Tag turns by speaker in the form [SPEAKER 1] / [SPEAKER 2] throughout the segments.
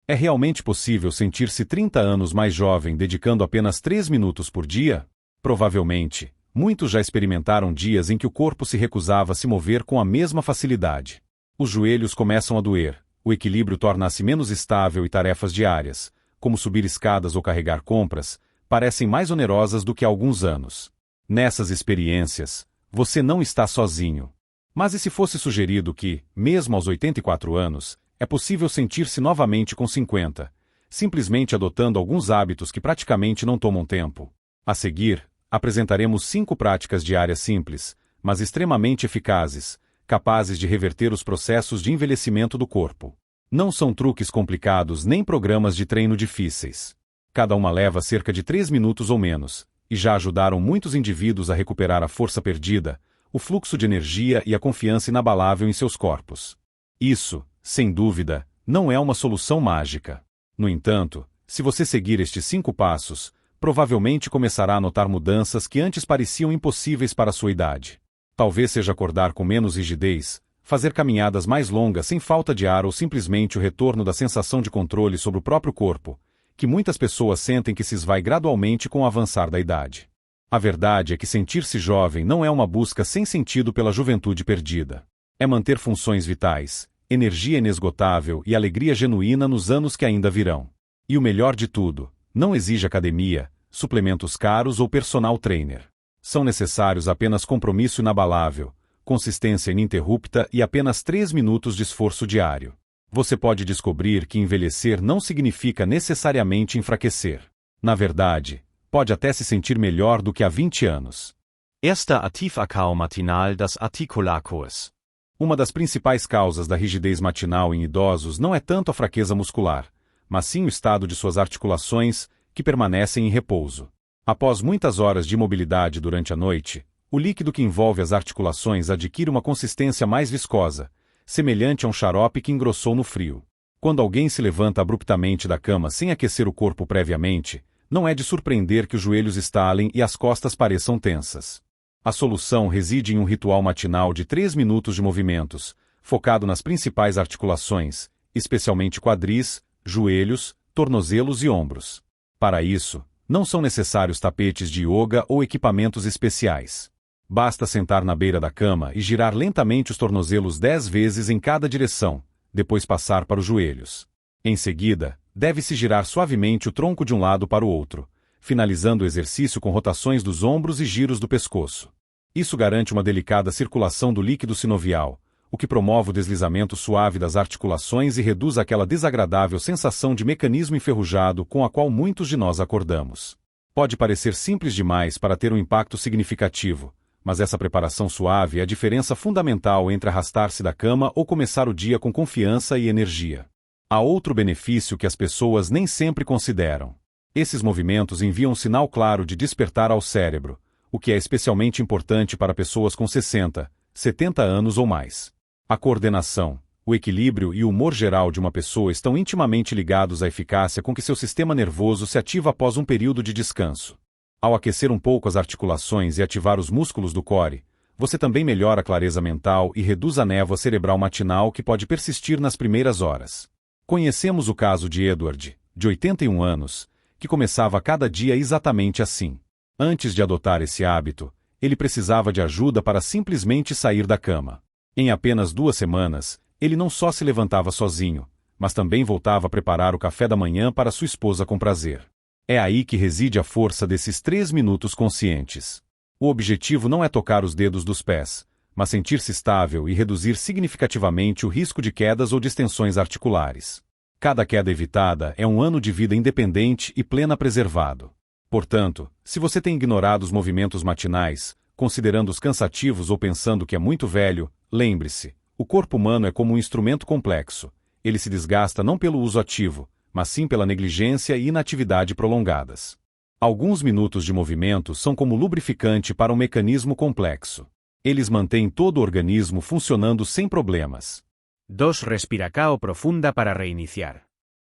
[SPEAKER 1] É realmente possível sentir-se 30 anos mais jovem dedicando apenas 3 minutos por dia? Provavelmente, muitos já experimentaram dias em que o corpo se recusava a se mover com a mesma facilidade. Os joelhos começam a doer, o equilíbrio torna-se menos estável e tarefas diárias, como subir escadas ou carregar compras, parecem mais onerosas do que há alguns anos. Nessas experiências, você não está sozinho. Mas e se fosse sugerido que, mesmo aos 84 anos, é possível sentir-se novamente com 50, simplesmente adotando alguns hábitos que praticamente não tomam tempo? A seguir, apresentaremos 5 práticas diárias simples, mas extremamente eficazes, capazes de reverter os processos de envelhecimento do corpo. Não são truques complicados nem programas de treino difíceis. Cada uma leva cerca de 3 minutos ou menos, e já ajudaram muitos indivíduos a recuperar a força perdida, o fluxo de energia e a confiança inabalável em seus corpos. Isso, sem dúvida, não é uma solução mágica. No entanto, se você seguir estes 5 passos, provavelmente começará a notar mudanças que antes pareciam impossíveis para a sua idade. Talvez seja acordar com menos rigidez, fazer caminhadas mais longas sem falta de ar ou simplesmente o retorno da sensação de controle sobre o próprio corpo, que muitas pessoas sentem que se esvai gradualmente com o avançar da idade. A verdade é que sentir-se jovem não é uma busca sem sentido pela juventude perdida. É manter funções vitais, energia inesgotável e alegria genuína nos anos que ainda virão. E o melhor de tudo, não exige academia, suplementos caros ou personal trainer. São necessários apenas compromisso inabalável, consistência ininterrupta e apenas 3 minutos de esforço diário. Você pode descobrir que envelhecer não significa necessariamente enfraquecer. Na verdade, pode até se sentir melhor do que há 20 anos.
[SPEAKER 2] Erster Aktivakkau matinal das Articularkurs.
[SPEAKER 1] Uma das principais causas da rigidez matinal em idosos não é tanto a fraqueza muscular, mas sim o estado de suas articulações, que permanecem em repouso. Após muitas horas de imobilidade durante a noite, o líquido que envolve as articulações adquire uma consistência mais viscosa, semelhante a um xarope que engrossou no frio. Quando alguém se levanta abruptamente da cama sem aquecer o corpo previamente, não é de surpreender que os joelhos estalem e as costas pareçam tensas. A solução reside em um ritual matinal de 3 minutos de movimentos, focado nas principais articulações, especialmente quadris, joelhos, tornozelos e ombros. Para isso, não são necessários tapetes de yoga ou equipamentos especiais. Basta sentar na beira da cama e girar lentamente os tornozelos 10 vezes em cada direção, depois passar para os joelhos. Em seguida, deve-se girar suavemente o tronco de um lado para o outro, finalizando o exercício com rotações dos ombros e giros do pescoço. Isso garante uma delicada circulação do líquido sinovial, o que promove o deslizamento suave das articulações e reduz aquela desagradável sensação de mecanismo enferrujado com a qual muitos de nós acordamos. Pode parecer simples demais para ter um impacto significativo, mas essa preparação suave é a diferença fundamental entre arrastar-se da cama ou começar o dia com confiança e energia. Há outro benefício que as pessoas nem sempre consideram. Esses movimentos enviam um sinal claro de despertar ao cérebro, o que é especialmente importante para pessoas com 60, 70 anos ou mais. A coordenação, o equilíbrio e o humor geral de uma pessoa estão intimamente ligados à eficácia com que seu sistema nervoso se ativa após um período de descanso. Ao aquecer um pouco as articulações e ativar os músculos do core, você também melhora a clareza mental e reduz a névoa cerebral matinal que pode persistir nas primeiras horas. Conhecemos o caso de Edward, de 81 anos, que começava cada dia exatamente assim. Antes de adotar esse hábito, ele precisava de ajuda para simplesmente sair da cama. Em apenas 2 semanas, ele não só se levantava sozinho, mas também voltava a preparar o café da manhã para sua esposa com prazer. É aí que reside a força desses 3 minutos conscientes. O objetivo não é tocar os dedos dos pés, mas sentir-se estável e reduzir significativamente o risco de quedas ou distensões articulares. Cada queda evitada é um ano de vida independente e plena preservado. Portanto, se você tem ignorado os movimentos matinais, considerando-os cansativos ou pensando que é muito velho, lembre-se, o corpo humano é como um instrumento complexo. Ele se desgasta não pelo uso ativo, mas sim pela negligência e inatividade prolongadas. Alguns minutos de movimento são como lubrificante para um mecanismo complexo. Eles mantêm todo o organismo funcionando sem problemas.
[SPEAKER 2] 2 Respiracao profunda para reiniciar.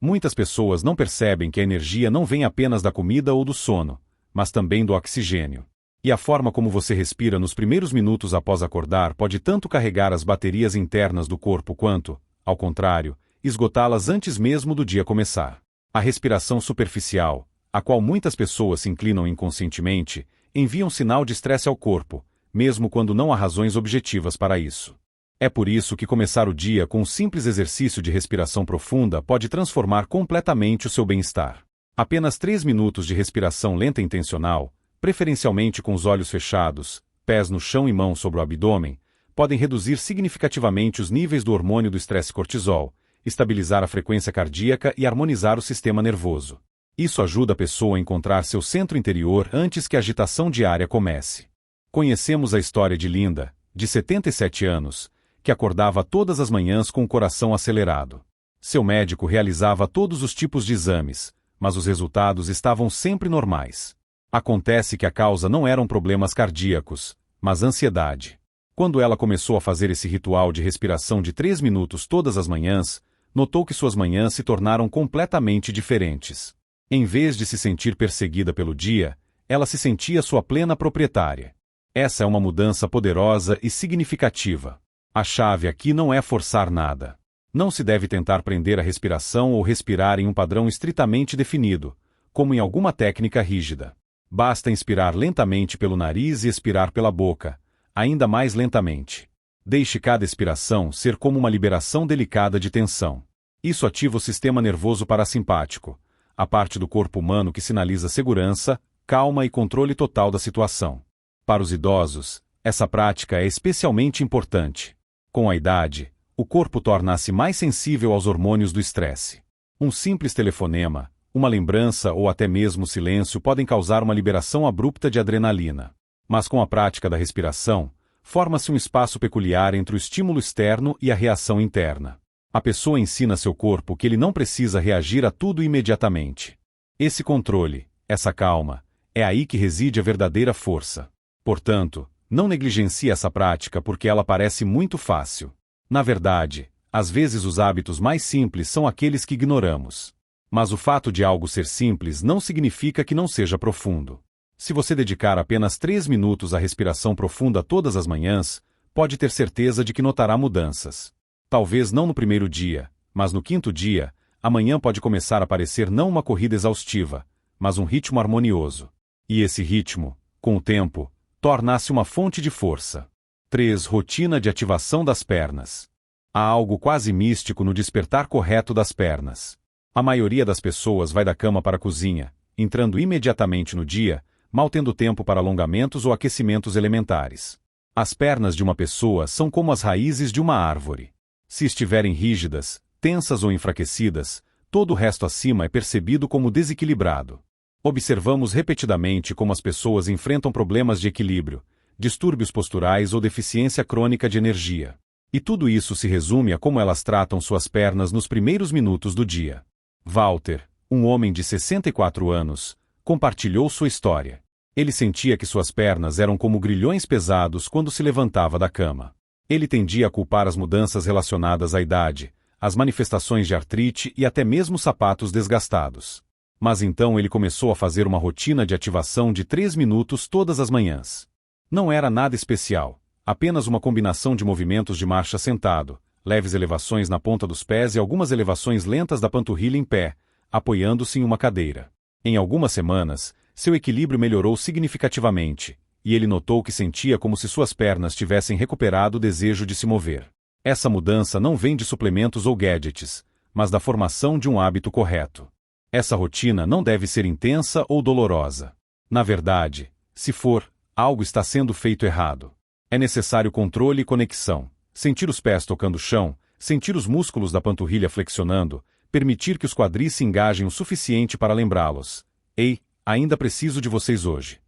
[SPEAKER 1] Muitas pessoas não percebem que a energia não vem apenas da comida ou do sono, mas também do oxigênio. E a forma como você respira nos primeiros minutos após acordar pode tanto carregar as baterias internas do corpo quanto, ao contrário, esgotá-las antes mesmo do dia começar. A respiração superficial, a qual muitas pessoas se inclinam inconscientemente, envia um sinal de estresse ao corpo, mesmo quando não há razões objetivas para isso. É por isso que começar o dia com um simples exercício de respiração profunda pode transformar completamente o seu bem-estar. Apenas 3 minutos de respiração lenta e intencional, preferencialmente com os olhos fechados, pés no chão e mãos sobre o abdômen, podem reduzir significativamente os níveis do hormônio do estresse cortisol, estabilizar a frequência cardíaca e harmonizar o sistema nervoso. Isso ajuda a pessoa a encontrar seu centro interior antes que a agitação diária comece. Conhecemos a história de Linda, de 77 anos, que acordava todas as manhãs com o coração acelerado. Seu médico realizava todos os tipos de exames, mas os resultados estavam sempre normais. Acontece que a causa não eram problemas cardíacos, mas ansiedade. Quando ela começou a fazer esse ritual de respiração de 3 minutos todas as manhãs, notou que suas manhãs se tornaram completamente diferentes. Em vez de se sentir perseguida pelo dia, ela se sentia sua plena proprietária. Essa é uma mudança poderosa e significativa. A chave aqui não é forçar nada. Não se deve tentar prender a respiração ou respirar em um padrão estritamente definido, como em alguma técnica rígida. Basta inspirar lentamente pelo nariz e expirar pela boca, ainda mais lentamente. Deixe cada expiração ser como uma liberação delicada de tensão. Isso ativa o sistema nervoso parasimpático, a parte do corpo humano que sinaliza segurança, calma e controle total da situação. Para os idosos, essa prática é especialmente importante. Com a idade, o corpo torna-se mais sensível aos hormônios do estresse. Um simples telefonema, uma lembrança ou até mesmo silêncio podem causar uma liberação abrupta de adrenalina. Mas com a prática da respiração, forma-se um espaço peculiar entre o estímulo externo e a reação interna. A pessoa ensina seu corpo que ele não precisa reagir a tudo imediatamente. Esse controle, essa calma, é aí que reside a verdadeira força. Portanto, não negligencie essa prática porque ela parece muito fácil. Na verdade, às vezes os hábitos mais simples são aqueles que ignoramos. Mas o fato de algo ser simples não significa que não seja profundo. Se você dedicar apenas 3 minutos à respiração profunda todas as manhãs, pode ter certeza de que notará mudanças. Talvez não no primeiro dia, mas no 5º dia, amanhã pode começar a parecer não uma corrida exaustiva, mas um ritmo harmonioso. E esse ritmo, com o tempo, torna-se uma fonte de força. 3. Rotina de ativação das pernas. Há algo quase místico no despertar correto das pernas. A maioria das pessoas vai da cama para a cozinha, entrando imediatamente no dia, mal tendo tempo para alongamentos ou aquecimentos elementares. As pernas de uma pessoa são como as raízes de uma árvore. Se estiverem rígidas, tensas ou enfraquecidas, todo o resto acima é percebido como desequilibrado. Observamos repetidamente como as pessoas enfrentam problemas de equilíbrio, distúrbios posturais ou deficiência crônica de energia. E tudo isso se resume a como elas tratam suas pernas nos primeiros minutos do dia. Walter, um homem de 64 anos, compartilhou sua história. Ele sentia que suas pernas eram como grilhões pesados quando se levantava da cama. Ele tendia a culpar as mudanças relacionadas à idade, as manifestações de artrite e até mesmo sapatos desgastados. Mas então ele começou a fazer uma rotina de ativação de 3 minutos todas as manhãs. Não era nada especial, apenas uma combinação de movimentos de marcha sentado, leves elevações na ponta dos pés e algumas elevações lentas da panturrilha em pé, apoiando-se em uma cadeira. Em algumas semanas, seu equilíbrio melhorou significativamente, e ele notou que sentia como se suas pernas tivessem recuperado o desejo de se mover. Essa mudança não vem de suplementos ou gadgets, mas da formação de um hábito correto. Essa rotina não deve ser intensa ou dolorosa. Na verdade, se for, algo está sendo feito errado. É necessário controle e conexão. Sentir os pés tocando o chão, sentir os músculos da panturrilha flexionando, permitir que os quadris se engajem o suficiente para lembrá-los. Ei, ainda preciso de vocês hoje.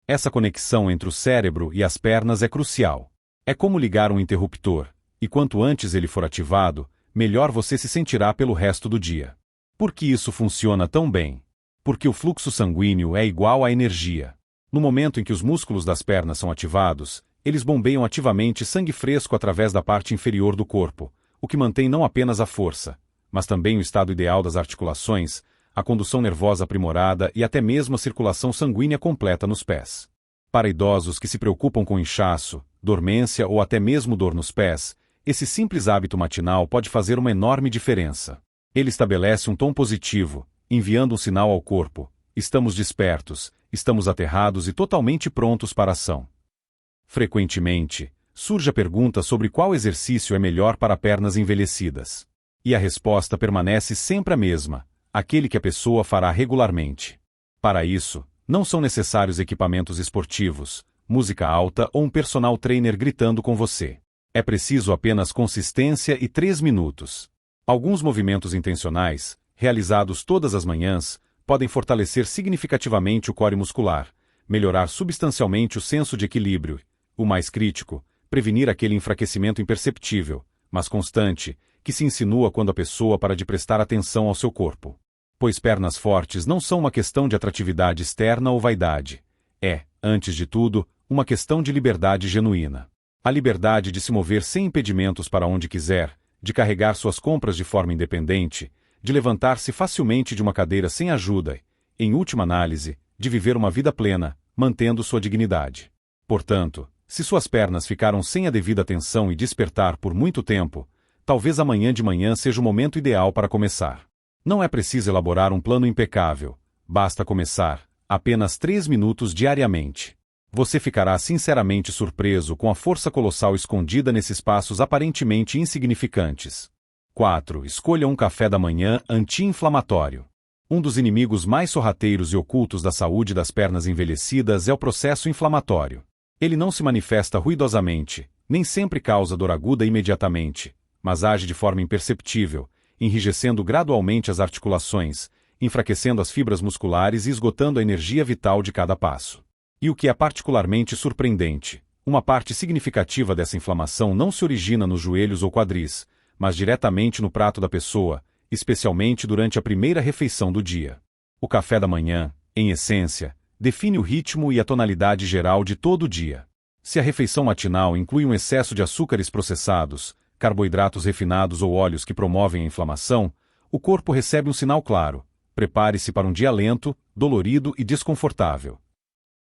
[SPEAKER 1] Essa conexão entre o cérebro e as pernas é crucial. É como ligar um interruptor, e quanto antes ele for ativado, melhor você se sentirá pelo resto do dia. Por que isso funciona tão bem? Porque o fluxo sanguíneo é igual à energia. No momento em que os músculos das pernas são ativados, eles bombeiam ativamente sangue fresco através da parte inferior do corpo, o que mantém não apenas a força, mas também o estado ideal das articulações, a condução nervosa aprimorada e até mesmo a circulação sanguínea completa nos pés. Para idosos que se preocupam com inchaço, dormência ou até mesmo dor nos pés, Esse simples hábito matinal pode fazer uma enorme diferença. Ele estabelece um tom positivo, enviando um sinal ao corpo: estamos despertos, estamos aterrados e totalmente prontos para a ação. Frequentemente, surge a pergunta sobre qual exercício é melhor para pernas envelhecidas. E a resposta permanece sempre a mesma: aquele que a pessoa fará regularmente. Para isso, não são necessários equipamentos esportivos, música alta ou um personal trainer gritando com você. É preciso apenas consistência e 3 minutos. Alguns movimentos intencionais, realizados todas as manhãs, podem fortalecer significativamente o core muscular, melhorar substancialmente o senso de equilíbrio, o mais crítico, prevenir aquele enfraquecimento imperceptível, mas constante, que se insinua quando a pessoa para de prestar atenção ao seu corpo. Pois pernas fortes não são uma questão de atratividade externa ou vaidade. É, antes de tudo, uma questão de liberdade genuína. A liberdade de se mover sem impedimentos para onde quiser, de carregar suas compras de forma independente, de levantar-se facilmente de uma cadeira sem ajuda e, em última análise, de viver uma vida plena, mantendo sua dignidade. Portanto, se suas pernas ficaram sem a devida atenção e despertar por muito tempo, talvez amanhã de manhã seja o momento ideal para começar. Não é preciso elaborar um plano impecável, basta começar, apenas 3 minutos diariamente. Você ficará sinceramente surpreso com a força colossal escondida nesses passos aparentemente insignificantes. 4. Escolha um café da manhã anti-inflamatório. Um dos inimigos mais sorrateiros e ocultos da saúde das pernas envelhecidas é o processo inflamatório. Ele não se manifesta ruidosamente, nem sempre causa dor aguda imediatamente, mas age de forma imperceptível, enrijecendo gradualmente as articulações, enfraquecendo as fibras musculares e esgotando a energia vital de cada passo. E o que é particularmente surpreendente, uma parte significativa dessa inflamação não se origina nos joelhos ou quadris, mas diretamente no prato da pessoa, especialmente durante a primeira refeição do dia. O café da manhã, em essência, define o ritmo e a tonalidade geral de todo o dia. Se a refeição matinal inclui um excesso de açúcares processados, carboidratos refinados ou óleos que promovem a inflamação, o corpo recebe um sinal claro: prepare-se para um dia lento, dolorido e desconfortável.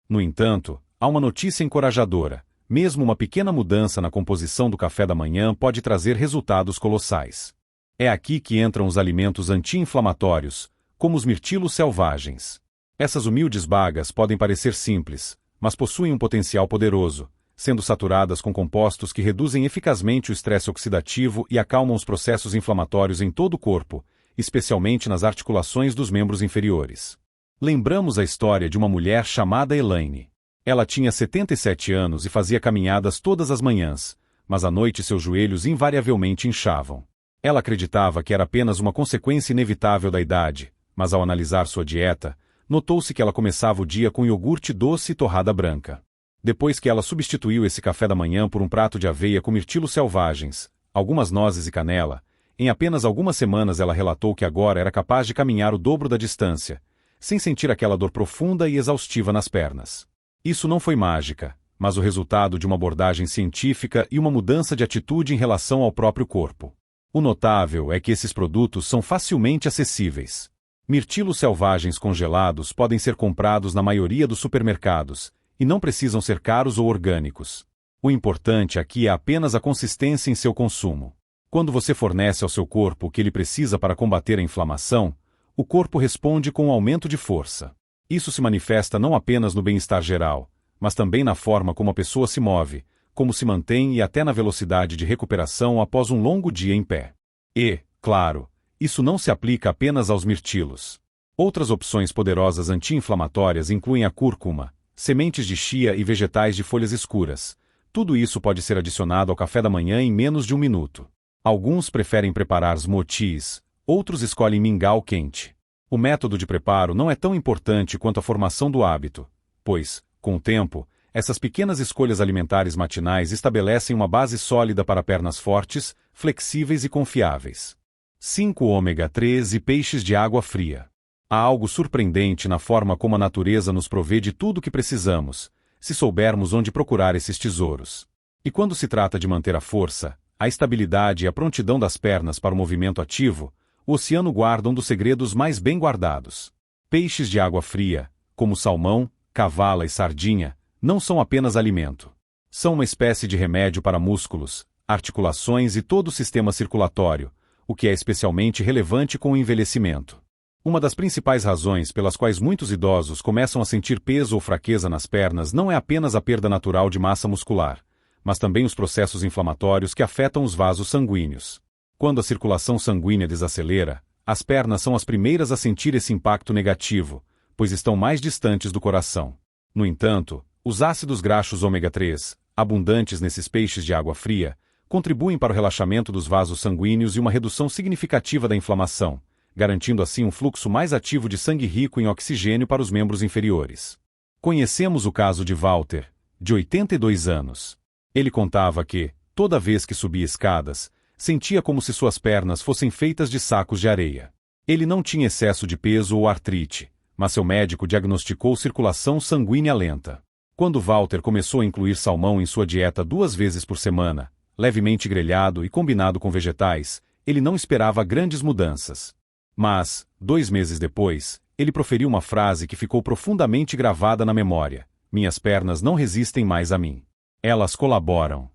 [SPEAKER 1] No entanto, há uma notícia encorajadora: mesmo uma pequena mudança na composição do café da manhã pode trazer resultados colossais. É aqui que entram os alimentos anti-inflamatórios, como os mirtilos selvagens. Essas humildes bagas podem parecer simples, mas possuem um potencial poderoso, sendo saturadas com compostos que reduzem eficazmente o estresse oxidativo e acalmam os processos inflamatórios em todo o corpo, especialmente nas articulações dos membros inferiores. Lembramos a história de uma mulher chamada Elaine. Ela tinha 77 anos e fazia caminhadas todas as manhãs, mas à noite seus joelhos invariavelmente inchavam. Ela acreditava que era apenas uma consequência inevitável da idade, mas ao analisar sua dieta, notou-se que ela começava o dia com iogurte doce e torrada branca. Depois que ela substituiu esse café da manhã por um prato de aveia com mirtilos selvagens, algumas nozes e canela, em apenas algumas semanas ela relatou que agora era capaz de caminhar o dobro da distância, sem sentir aquela dor profunda e exaustiva nas pernas. Isso não foi mágica, mas o resultado de uma abordagem científica e uma mudança de atitude em relação ao próprio corpo. O notável é que esses produtos são facilmente acessíveis. Mirtilos selvagens congelados podem ser comprados na maioria dos supermercados, e não precisam ser caros ou orgânicos. O importante aqui é apenas a consistência em seu consumo. Quando você fornece ao seu corpo o que ele precisa para combater a inflamação, o corpo responde com um aumento de força. Isso se manifesta não apenas no bem-estar geral, mas também na forma como a pessoa se move, como se mantém e até na velocidade de recuperação após um longo dia em pé. E, claro, isso não se aplica apenas aos mirtilos. Outras opções poderosas anti-inflamatórias incluem a cúrcuma, sementes de chia e vegetais de folhas escuras. Tudo isso pode ser adicionado ao café da manhã em menos de 1 minuto. Alguns preferem preparar smoothies, outros escolhem mingau quente. O método de preparo não é tão importante quanto a formação do hábito, pois, com o tempo, essas pequenas escolhas alimentares matinais estabelecem uma base sólida para pernas fortes, flexíveis e confiáveis. 5. Ômega 3 e peixes de água fria. Há algo surpreendente na forma como a natureza nos provê de tudo o que precisamos, se soubermos onde procurar esses tesouros. E quando se trata de manter a força, a estabilidade e a prontidão das pernas para o movimento ativo, o oceano guarda um dos segredos mais bem guardados. Peixes de água fria, como salmão, cavala e sardinha, não são apenas alimento. São uma espécie de remédio para músculos, articulações e todo o sistema circulatório, o que é especialmente relevante com o envelhecimento. Uma das principais razões pelas quais muitos idosos começam a sentir peso ou fraqueza nas pernas não é apenas a perda natural de massa muscular, mas também os processos inflamatórios que afetam os vasos sanguíneos. Quando a circulação sanguínea desacelera, as pernas são as primeiras a sentir esse impacto negativo, pois estão mais distantes do coração. No entanto, os ácidos graxos ômega 3, abundantes nesses peixes de água fria, contribuem para o relaxamento dos vasos sanguíneos e uma redução significativa da inflamação, garantindo assim um fluxo mais ativo de sangue rico em oxigênio para os membros inferiores. Conhecemos o caso de Walter, de 82 anos. Ele contava que, toda vez que subia escadas, sentia como se suas pernas fossem feitas de sacos de areia. Ele não tinha excesso de peso ou artrite, mas seu médico diagnosticou circulação sanguínea lenta. Quando Walter começou a incluir salmão em sua dieta 2 vezes por semana, levemente grelhado e combinado com vegetais, ele não esperava grandes mudanças. Mas, 2 meses depois, ele proferiu uma frase que ficou profundamente gravada na memória: "Minhas pernas não resistem mais a mim. Elas colaboram."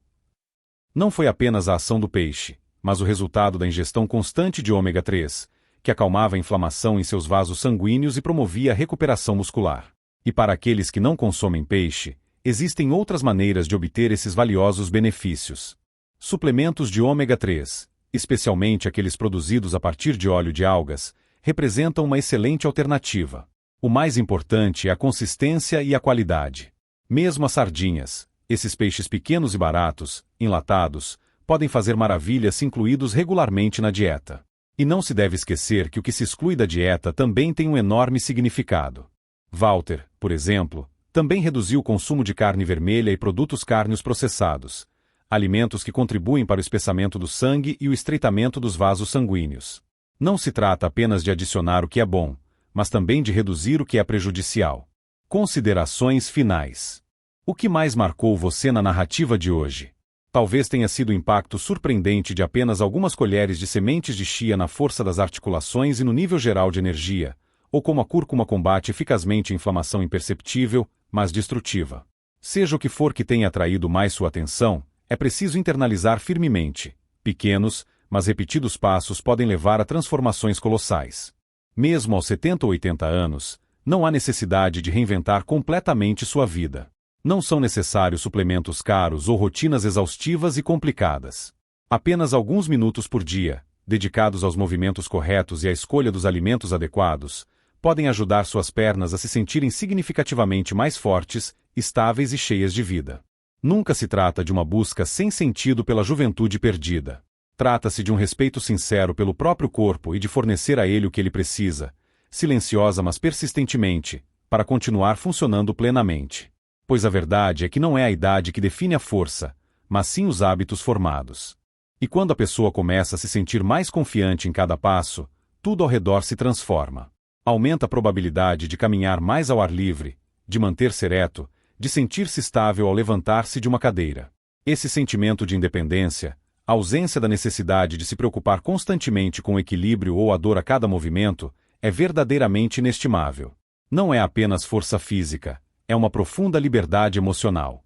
[SPEAKER 1] Não foi apenas a ação do peixe, mas o resultado da ingestão constante de ômega 3, que acalmava a inflamação em seus vasos sanguíneos e promovia a recuperação muscular. E para aqueles que não consomem peixe, existem outras maneiras de obter esses valiosos benefícios. Suplementos de ômega 3, especialmente aqueles produzidos a partir de óleo de algas, representam uma excelente alternativa. O mais importante é a consistência e a qualidade. Mesmo as sardinhas, esses peixes pequenos e baratos, enlatados, podem fazer maravilhas se incluídos regularmente na dieta. E não se deve esquecer que o que se exclui da dieta também tem um enorme significado. Walter, por exemplo, também reduziu o consumo de carne vermelha e produtos cárneos processados, alimentos que contribuem para o espessamento do sangue e o estreitamento dos vasos sanguíneos. Não se trata apenas de adicionar o que é bom, mas também de reduzir o que é prejudicial. Considerações finais. O que mais marcou você na narrativa de hoje? Talvez tenha sido o impacto surpreendente de apenas algumas colheres de sementes de chia na força das articulações e no nível geral de energia, ou como a cúrcuma combate eficazmente a inflamação imperceptível, mas destrutiva. Seja o que for que tenha atraído mais sua atenção, é preciso internalizar firmemente. Pequenos, mas repetidos passos podem levar a transformações colossais. Mesmo aos 70 ou 80 anos, não há necessidade de reinventar completamente sua vida. Não são necessários suplementos caros ou rotinas exaustivas e complicadas. Apenas alguns minutos por dia, dedicados aos movimentos corretos e à escolha dos alimentos adequados, podem ajudar suas pernas a se sentirem significativamente mais fortes, estáveis e cheias de vida. Nunca se trata de uma busca sem sentido pela juventude perdida. Trata-se de um respeito sincero pelo próprio corpo e de fornecer a ele o que ele precisa, silenciosa mas persistentemente, para continuar funcionando plenamente. Pois a verdade é que não é a idade que define a força, mas sim os hábitos formados. E quando a pessoa começa a se sentir mais confiante em cada passo, tudo ao redor se transforma. Aumenta a probabilidade de caminhar mais ao ar livre, de manter-se ereto, de sentir-se estável ao levantar-se de uma cadeira. Esse sentimento de independência, a ausência da necessidade de se preocupar constantemente com o equilíbrio ou a dor a cada movimento, é verdadeiramente inestimável. Não é apenas força física, é uma profunda liberdade emocional.